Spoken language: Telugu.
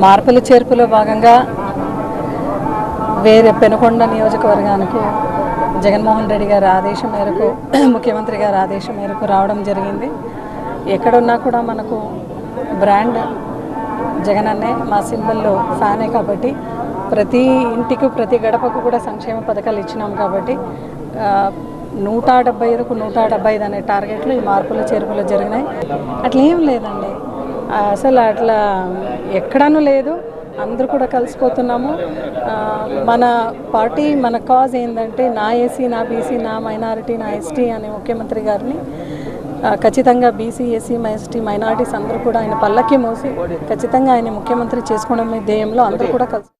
మార్పులు చేర్పులో భాగంగా వేరే పెనుకొండ నియోజకవర్గానికి జగన్మోహన్ రెడ్డి గారి ఆదేశం మేరకు ముఖ్యమంత్రి గారి ఆదేశం మేరకు రావడం జరిగింది. ఎక్కడున్నా కూడా మనకు బ్రాండ్ జగన్ అన్నే, మా సింబల్లో ఫ్యానే కాబట్టి ప్రతి ఇంటికి ప్రతి గడపకు కూడా సంక్షేమ పథకాలు ఇచ్చినాం కాబట్టి 175కు 175 అనే టార్గెట్లు ఈ మార్పులు చేర్పులు జరిగినాయి. అట్లా ఏం లేదండి, అసలు అట్లా ఎక్కడనూ లేదు. అందరూ కూడా కలిసిపోతున్నాము. మన పార్టీ మన కాజ్ ఏంటంటే నా ఏసీ, నా బీసీ, నా మైనారిటీ, నా ఎస్టీ అనే ముఖ్యమంత్రి గారిని ఖచ్చితంగా బీసీ, ఎస్సీ, ఎస్టీ, మైనారిటీస్ అందరూ కూడా ఆయన పల్లకి మోసి ఖచ్చితంగా ఆయన ముఖ్యమంత్రి చేసుకోవడమే ధ్యేయంలో అందరూ కూడా కలిసి